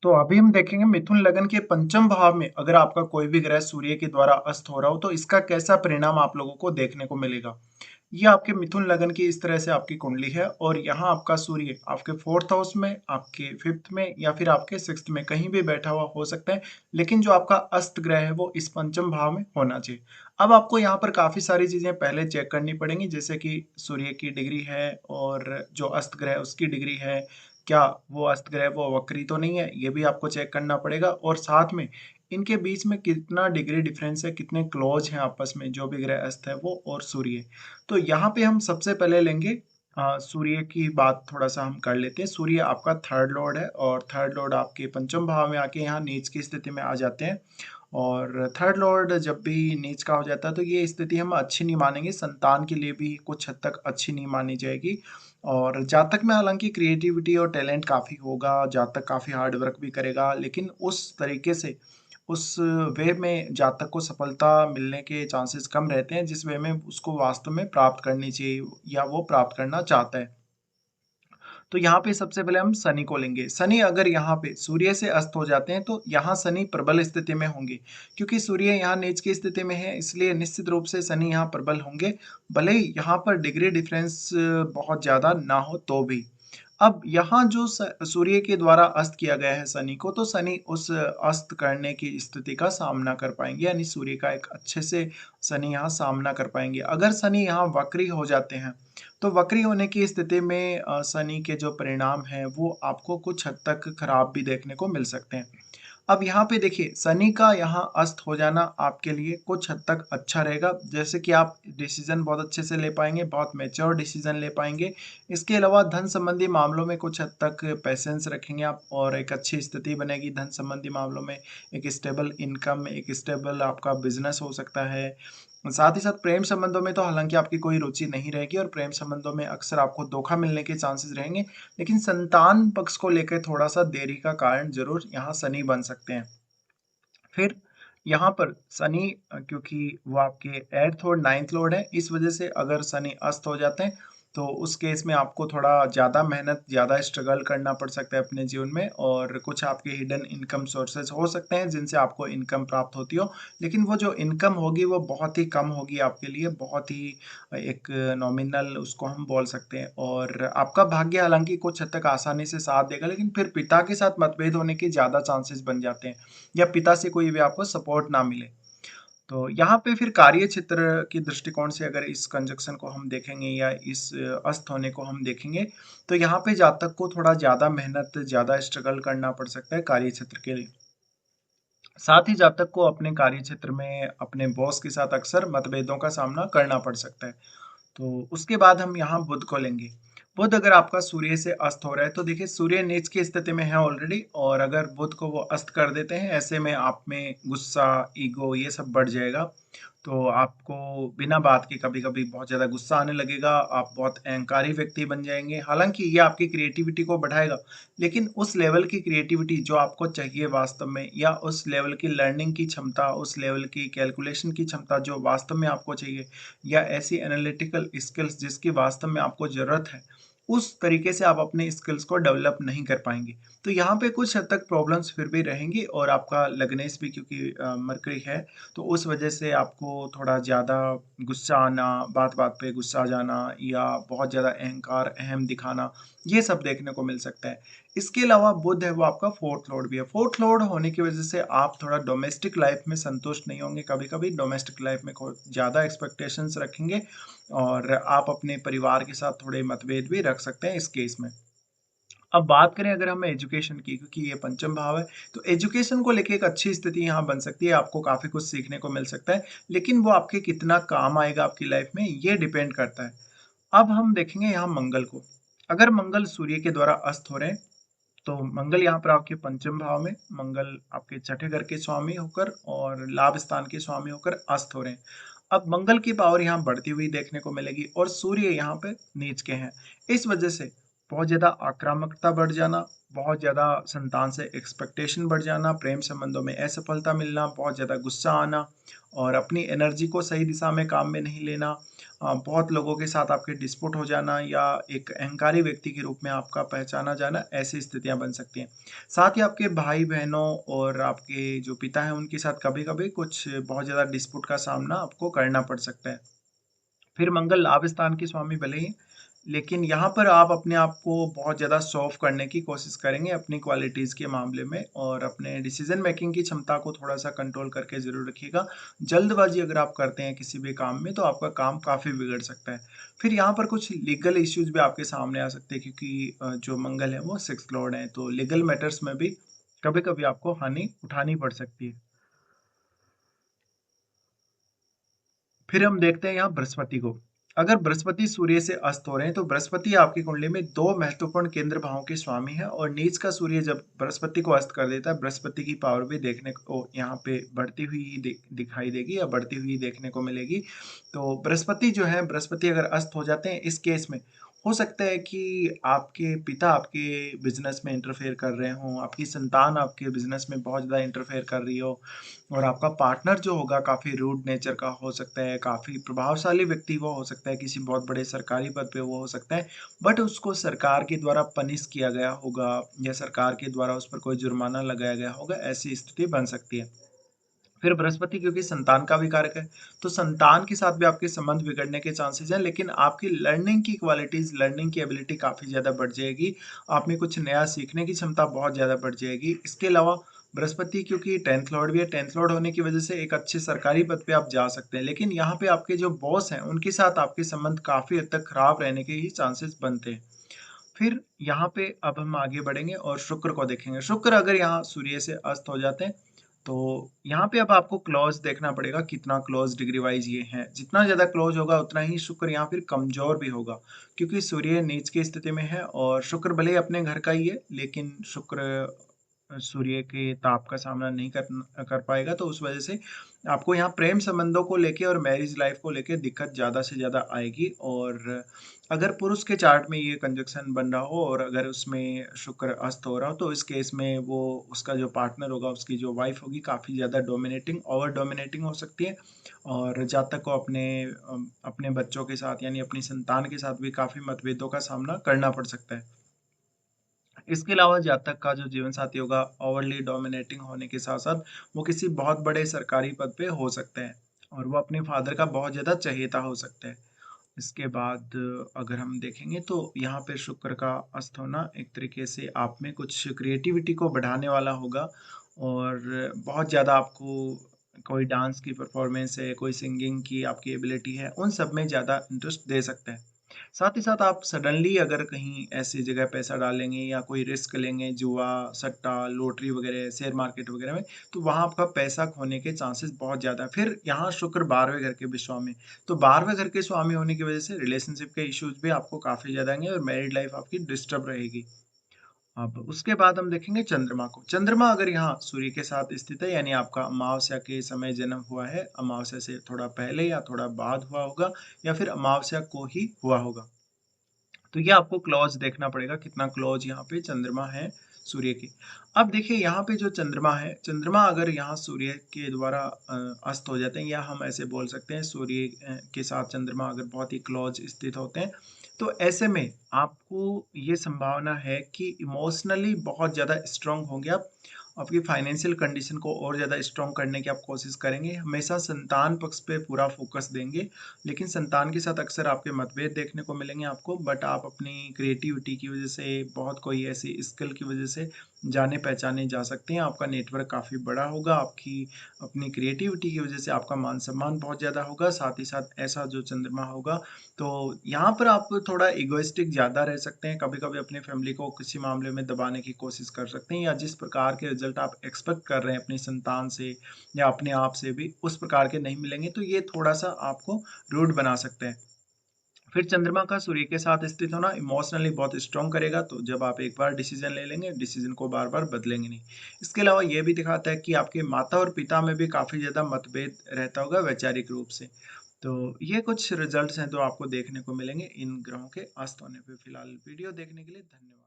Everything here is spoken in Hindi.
तो अभी हम देखेंगे मिथुन लगन के पंचम भाव में अगर आपका कोई भी ग्रह सूर्य के द्वारा अस्त हो रहा हो तो इसका कैसा परिणाम आप लोगों को देखने को मिलेगा। ये आपके मिथुन लगन की इस तरह से आपकी कुंडली है और यहाँ आपका सूर्य आपके फोर्थ हाउस में, आपके फिफ्थ में या फिर आपके सिक्स्थ में कहीं भी बैठा हुआ हो सकता है। लेकिन जो आपका अस्त ग्रह है वो इस पंचम भाव में होना चाहिए। अब आपको यहाँ पर काफी सारी चीजें पहले चेक करनी पड़ेंगी, जैसे कि सूर्य की डिग्री है और जो अस्त ग्रह है उसकी डिग्री है। क्या वो अस्त ग्रह वो वक्री तो नहीं है, ये भी आपको चेक करना पड़ेगा। और साथ में इनके बीच में कितना डिग्री डिफरेंस है, कितने क्लोज हैं आपस में जो भी ग्रह अस्त है वो और सूर्य। तो यहाँ पे हम सबसे पहले लेंगे सूर्य की बात थोड़ा सा हम कर लेते हैं। सूर्य आपका थर्ड लॉर्ड है और थर्ड लॉर्ड आपके पंचम भाव में आके यहाँ नीच की स्थिति में आ जाते हैं। और थर्ड लॉर्ड जब भी नीच का हो जाता है तो ये स्थिति हम अच्छी नहीं मानेंगे, संतान के लिए भी कुछ हद तक अच्छी नहीं मानी जाएगी। और जातक में हालांकि क्रिएटिविटी और टैलेंट काफ़ी होगा, जातक काफ़ी हार्ड वर्क भी करेगा, लेकिन उस तरीके से उस वे में जातक को सफलता मिलने के चांसेस कम रहते हैं जिस वे में उसको वास्तव में प्राप्त करनी चाहिए या वो प्राप्त करना चाहता है। तो यहाँ पे सबसे पहले हम शनि को लेंगे। शनि अगर यहाँ पे सूर्य से अस्त हो जाते हैं तो यहाँ शनि प्रबल स्थिति में होंगे, क्योंकि सूर्य यहाँ नीच की स्थिति में है इसलिए निश्चित रूप से शनि यहाँ प्रबल होंगे, भले ही यहाँ पर डिग्री डिफरेंस बहुत ज्यादा ना हो तो भी। अब यहाँ जो सूर्य के द्वारा अस्त किया गया है शनि को, तो शनि उस अस्त करने की स्थिति का सामना कर पाएंगे, यानी सूर्य का एक अच्छे से शनि यहाँ सामना कर पाएंगे। अगर शनि यहाँ वक्री हो जाते हैं तो वक्री होने की स्थिति में शनि के जो परिणाम हैं वो आपको कुछ हद तक खराब भी देखने को मिल सकते हैं। अब यहाँ पे देखिए शनि का यहाँ अस्त हो जाना आपके लिए कुछ हद तक अच्छा रहेगा, जैसे कि आप डिसीजन बहुत अच्छे से ले पाएंगे, बहुत मैच्योर डिसीजन ले पाएंगे। इसके अलावा धन संबंधी मामलों में कुछ हद तक पेशेंस रखेंगे आप और एक अच्छी स्थिति बनेगी धन संबंधी मामलों में। एक स्टेबल इनकम, एक स्टेबल आपका बिजनेस हो सकता है। साथ ही साथ प्रेम संबंधों में तो हालांकि आपकी कोई रुचि नहीं रहेगी और प्रेम संबंधों में अक्सर आपको धोखा मिलने के चांसेस रहेंगे, लेकिन संतान पक्ष को लेकर थोड़ा सा देरी का कारण जरूर यहाँ शनि बन सकते हैं। फिर यहाँ पर शनि क्योंकि वो आपके एट्थ और नाइन्थ लॉर्ड है, इस वजह से अगर शनि अस्त हो जाते हैं तो उस केस में आपको थोड़ा ज़्यादा मेहनत, ज़्यादा स्ट्रगल करना पड़ सकता है अपने जीवन में, और कुछ आपके हिडन इनकम सोर्सेज हो सकते हैं जिनसे आपको इनकम प्राप्त होती हो, लेकिन वो जो इनकम होगी वो बहुत ही कम होगी आपके लिए, बहुत ही एक नॉमिनल उसको हम बोल सकते हैं। और आपका भाग्य हालांकि कुछ हद तक आसानी से साथ देगा, लेकिन फिर पिता के साथ मतभेद होने के ज़्यादा चांसेस बन जाते हैं या पिता से कोई भी आपको सपोर्ट ना मिले। तो यहाँ पे फिर कार्य क्षेत्र की दृष्टिकोण से अगर इस कंजक्शन को हम देखेंगे या इस अस्त होने को हम देखेंगे तो यहाँ पे जातक को थोड़ा ज्यादा मेहनत, ज्यादा स्ट्रगल करना पड़ सकता है कार्य क्षेत्र के लिए। साथ ही जातक को अपने कार्य क्षेत्र में अपने बॉस के साथ अक्सर मतभेदों का सामना करना पड़ सकता है। तो उसके बाद हम यहाँ बुध को लेंगे। बुध अगर आपका सूर्य से अस्त हो रहा है तो देखिए सूर्य नीच की स्थिति में है ऑलरेडी, और अगर बुध को वो अस्त कर देते हैं ऐसे में आप में गुस्सा, ईगो ये सब बढ़ जाएगा। तो आपको बिना बात के कभी कभी बहुत ज्यादा गुस्सा आने लगेगा, आप बहुत अहंकारी व्यक्ति बन जाएंगे। हालांकि ये आपकी क्रिएटिविटी को बढ़ाएगा, लेकिन उस लेवल की क्रिएटिविटी जो आपको चाहिए वास्तव में, या उस लेवल की लर्निंग की क्षमता, उस लेवल की कैलकुलेशन की क्षमता जो वास्तव में आपको चाहिए, या ऐसी एनालिटिकल स्किल्स जिसकी वास्तव में आपको जरूरत है, उस तरीके से आप अपने स्किल्स को डेवलप नहीं कर पाएंगे। तो यहाँ पे कुछ हद तक प्रॉब्लम्स फिर भी रहेंगी, और आपका लग्नेश भी क्योंकि मरकरी है तो उस वजह से आपको थोड़ा ज़्यादा गुस्सा आना, बात बात पे गुस्सा आ जाना, या बहुत ज़्यादा अहंकार, अहम दिखाना, ये सब देखने को मिल सकता है। इसके अलावा बुध है वो आपका फोर्थ लॉर्ड भी है। फोर्थ लॉर्ड होने की वजह से आप थोड़ा डोमेस्टिक लाइफ में संतुष्ट नहीं होंगे, कभी कभी डोमेस्टिक लाइफ में ज़्यादा एक्सपेक्टेशंस रखेंगे, और आप अपने परिवार के साथ थोड़े मतभेद भी रख सकते हैं इस केस में। अब बात करें अगर हम एजुकेशन की, क्योंकि ये पंचम भाव है, तो एजुकेशन को लेके एक अच्छी स्थिति यहाँ बन सकती है, आपको काफी कुछ सीखने को मिल सकता है, लेकिन वो आपके कितना काम आएगा आपकी लाइफ में ये डिपेंड करता है। अब हम देखेंगे यहाँ मंगल को। अगर मंगल सूर्य के द्वारा अस्त हो रहे हैं तो मंगल यहाँ पर आपके पंचम भाव में, मंगल आपके छठे घर के स्वामी होकर और लाभ स्थान के स्वामी होकर अस्त हो रहे हैं। अब मंगल की पावर यहाँ बढ़ती हुई देखने को मिलेगी और सूर्य यहाँ पे नीच के हैं। इस वजह से बहुत ज़्यादा आक्रामकता बढ़ जाना, बहुत ज़्यादा संतान से एक्सपेक्टेशन बढ़ जाना, प्रेम संबंधों में असफलता मिलना, बहुत ज़्यादा गुस्सा आना और अपनी एनर्जी को सही दिशा में काम में नहीं लेना, बहुत लोगों के साथ आपके डिस्प्यूट हो जाना या एक अहंकारी व्यक्ति के रूप में आपका पहचाना जाना, ऐसी स्थितियाँ बन सकती हैं। साथ ही आपके भाई-बहनों और आपके जो पिता हैं, उनके साथ कभी-कभी कुछ बहुत ज़्यादा डिस्प्यूट का सामना आपको करना पड़ सकता है। फिर मंगल लाभ स्थान के स्वामी भले ही, लेकिन यहाँ पर आप अपने आप को बहुत ज़्यादा शो ऑफ करने की कोशिश करेंगे अपनी क्वालिटीज़ के मामले में और अपने डिसीजन मेकिंग की क्षमता को थोड़ा-सा कंट्रोल करके ज़रूर रखिएगा। जल्दबाज़ी अगर आप करते हैं किसी भी काम में तो आपका काम काफ़ी बिगड़ सकता है। फिर यहाँ पर कुछ लीगल इश्यूज़ भी आपके सामने आ सकते हैं क्योंकि जो मंगल है वो 6th लॉर्ड है, तो लीगल मैटर्स में भी कभी-कभी आपको हानि उठानी पड़ सकती है। फिर हम देखते हैं यहाँ बृहस्पति को। अगर बृहस्पति सूर्य से अस्त हो रहे हैं तो बृहस्पति आपकी कुंडली में 2 महत्वपूर्ण केंद्र भावों के स्वामी है और नीच का सूर्य जब बृहस्पति को अस्त कर देता है, बृहस्पति की पावर भी देखने को यहाँ पे बढ़ती हुई दिखाई देगी या बढ़ती हुई देखने को मिलेगी। तो बृहस्पति जो है, बृहस्पति अगर अस्त हो जाते हैं इस केस में हो सकता है कि आपके पिता आपके बिज़नेस में इंटरफेयर कर रहे हों, आपकी संतान आपके बिज़नेस में बहुत ज़्यादा इंटरफेयर कर रही हो और आपका पार्टनर जो होगा काफ़ी रूड नेचर का हो सकता है, काफ़ी प्रभावशाली व्यक्ति वो हो सकता है, किसी बहुत बड़े सरकारी पद पे वो हो सकता है, बट उसको सरकार के द्वारा पनिश किया गया होगा या सरकार के द्वारा उस पर कोई जुर्माना लगाया गया होगा, ऐसी स्थिति बन सकती है। फिर बृहस्पति क्योंकि संतान का भी कारक है, तो संतान के साथ भी आपके संबंध बिगड़ने के चांसेस हैं, लेकिन आपकी लर्निंग की क्वालिटीज़, लर्निंग की एबिलिटी काफ़ी ज़्यादा बढ़ जाएगी। आप में कुछ नया सीखने की क्षमता बहुत ज़्यादा बढ़ जाएगी। इसके अलावा बृहस्पति क्योंकि 10th लॉर्ड भी है, 10th लॉर्ड होने की वजह से एक अच्छे सरकारी पद पे आप जा सकते हैं, लेकिन यहाँ पे आपके जो बॉस हैं, उनके साथ आपके संबंध काफ़ी हद तक खराब रहने के ही चांसेस बनते हैं। फिर यहाँ पे अब हम आगे बढ़ेंगे और शुक्र को देखेंगे। शुक्र अगर यहाँ सूर्य से अस्त हो जाते हैं, तो यहाँ पे अब आपको क्लॉज़ देखना पड़ेगा कितना क्लोज़ डिग्री वाइज़ ये हैं। जितना ज़्यादा क्लोज़ होगा उतना ही शुक्र यहाँ फिर कमज़ोर भी होगा, क्योंकि सूर्य नीच की स्थिति में है और शुक्र भले ही अपने घर का ही है, लेकिन शुक्र सूर्य के ताप का सामना नहीं कर पाएगा, तो उस वजह से आपको यहाँ प्रेम संबंधों को लेके और मैरिज लाइफ को लेके दिक्कत ज़्यादा से ज़्यादा आएगी। और अगर पुरुष के चार्ट में ये कंजक्शन बन रहा हो और अगर उसमें शुक्र अस्त हो रहा हो, तो इस केस में वो उसका जो पार्टनर होगा, उसकी जो वाइफ होगी, काफ़ी ज़्यादा डोमिनेटिंग, ओवर डोमिनेटिंग हो सकती है और जातक को अपने बच्चों के साथ यानी अपनी संतान के साथ भी काफ़ी मतभेदों का सामना करना पड़ सकता है। इसके अलावा जातक का जो जीवन साथी होगा ओवरली डोमिनेटिंग होने के साथ-साथ वो किसी बहुत बड़े सरकारी पद पे हो सकते हैं और वो अपने फादर का बहुत ज़्यादा चहेता हो सकता है। इसके बाद अगर हम देखेंगे तो यहाँ पे शुक्र का अस्त होना एक तरीके से आप में कुछ क्रिएटिविटी को बढ़ाने वाला होगा और बहुत ज़्यादा आपको कोई डांस की परफॉर्मेंस है, कोई सिंगिंग की आपकी एबिलिटी है, उन सब में ज़्यादा इंटरेस्ट दे सकते हैं। साथ ही साथ आप सडनली अगर कहीं ऐसी जगह पैसा डालेंगे या कोई रिस्क लेंगे, जुआ, सट्टा, लॉटरी वगैरह, शेयर मार्केट वगैरह में, तो वहाँ आपका पैसा खोने के चांसेस बहुत ज़्यादा हैं। फिर यहाँ शुक्र 12वें घर के भी स्वामी, तो 12वें घर के स्वामी होने की वजह से रिलेशनशिप के इश्यूज़ भी आपको काफ़ी ज़्यादा आएँगे और मैरिड लाइफ़ आपकी डिस्टर्ब रहेगी। अब उसके बाद हम देखेंगे चंद्रमा को। चंद्रमा अगर यहाँ सूर्य के साथ स्थित है यानी आपका अमावस्या के समय जन्म हुआ है, अमावस्या से थोड़ा पहले या थोड़ा बाद हुआ होगा या फिर अमावस्या को ही हुआ होगा। तो ये आपको क्लॉज़ देखना पड़ेगा कितना क्लॉज़ यहाँ पे चंद्रमा है सूर्य के। अब देखिए यहाँ पे जो चंद्रमा है, चंद्रमा अगर यहाँ सूर्य के द्वारा अस्त हो जाते हैं या हम ऐसे बोल सकते हैं सूर्य के साथ चंद्रमा अगर बहुत ही क्लॉज़ स्थित होते हैं, तो ऐसे में आपको ये संभावना है कि इमोशनली बहुत ज़्यादा स्ट्रॉन्ग होंगे आप। आपकी फाइनेंशियल कंडीशन को और ज़्यादा स्ट्रॉन्ग करने की आप कोशिश करेंगे। हमेशा संतान पक्ष पे पूरा फ़ोकस देंगे, लेकिन संतान के साथ अक्सर आपके मतभेद देखने को मिलेंगे आपको, बट आप अपनी क्रिएटिविटी की वजह से, बहुत कोई ऐसी स्किल की वजह से जाने-पहचाने जा सकते हैं। आपका नेटवर्क काफ़ी बड़ा होगा, आपकी अपनी क्रिएटिविटी की वजह से आपका मान-सम्मान बहुत ज़्यादा होगा। साथ ही साथ ऐसा जो चंद्रमा होगा, तो यहाँ पर आप थोड़ा इगोइस्टिक ज़्यादा रह सकते हैं, कभी-कभी अपनी फैमिली को किसी मामले में दबाने की कोशिश कर सकते हैं या जिस प्रकार के रिज़ल्ट आप एक्सपेक्ट कर रहे हैं अपनी संतान से या अपने आप से भी, उस प्रकार के नहीं मिलेंगे, तो ये थोड़ा-सा आपको रूड बना सकते हैं। फिर चंद्रमा का सूर्य के साथ स्थित होना इमोशनली बहुत स्ट्रॉन्ग करेगा, तो जब आप एक बार डिसीजन ले लेंगे, डिसीजन को बार-बार बदलेंगे नहीं। इसके अलावा ये भी दिखाता है कि आपके माता और पिता में भी काफ़ी ज़्यादा मतभेद रहता होगा वैचारिक रूप से। तो ये कुछ रिजल्ट्स हैं जो आपको देखने को मिलेंगे इन ग्रहों के अस्त होने पे। फिलहाल वीडियो देखने के लिए धन्यवाद।